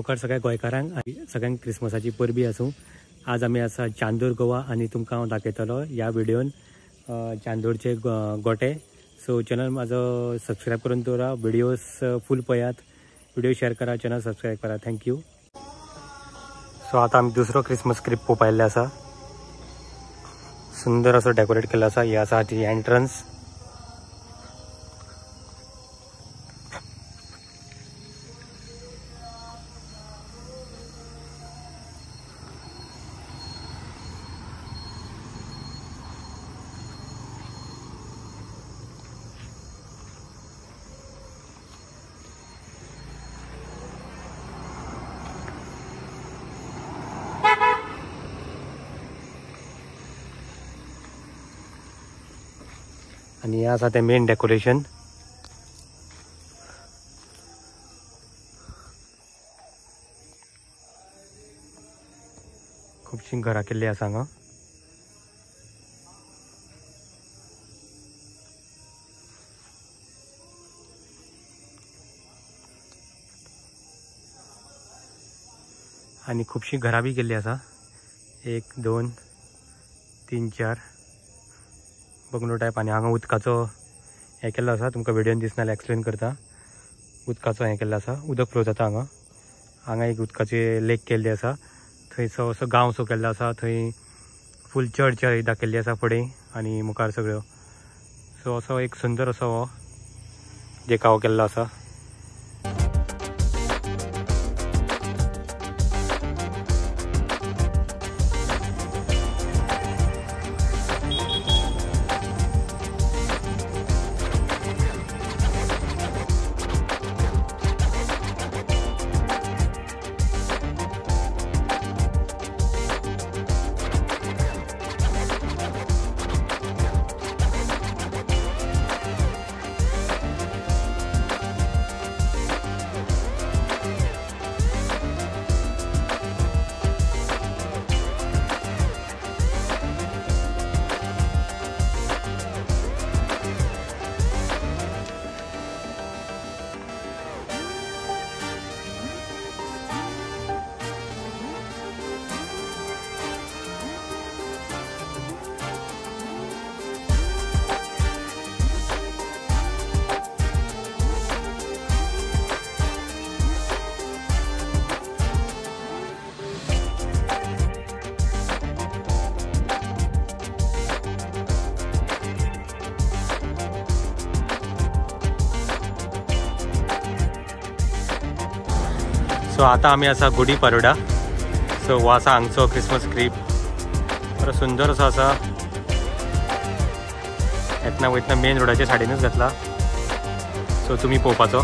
येवकार सगळ्या गोंयकारांक आनी सगळ्यांक क्रिसमसाची परबी आसूं। आज आमी आसा चांदोर गोवा आनी तुमकां हांव दाखयतलो ह्या व्हिडिओन चांदोरचे गोटे। सो चॅनल म्हाजो सबस्क्रायब करून दवरा, व्हिडिओज फूल पळयात, व्हिडिओ शेअर करा, चॅनल सबस्क्रायब करा। थँक्यू। सो आता आमी दुसरो क्रिसमस क्रीब पळोवपा आयिल्ले आसा। सुंदर असो डेकोरेट केल्लो आसा। ही आसा ती एंट्रन्स। आणि हे आसा ते मेन डेकोरेशन। खूबशीं घरां केल्लीं आसा हांगा। आणि खूबशीं घरां बी केल्लीं आसा। 1 2 3 4 बंगलो टायप। आनी हांगा उदकाचो हें केल्लो आसा, तुमकां व्हिडिओन दिसना जाल्यार एक्सप्लेन करता। उदकाचो हें केल्लो आसा, उदक फ्लो जाता हांगा। हांगा एक उदकाची लेक केल्ली आसा, थंयसो असो गांव सो केल्लो आसा। थंय फूल चर्च दाखयल्ली आसा फुडें आनी मुखार सगळ्यो। सो असो एक सुंदर असो हो देखावो केल्लो आसा। सो आता आमी आसा गुडी पाडोळा। सो हो आसा हांगचो क्रिसमस क्रीब। बरो सुंदर असो आसा। येतना वयतना मेन रोडाच्या सायडीनूच घातला। सो तुमी पळोवपाचो।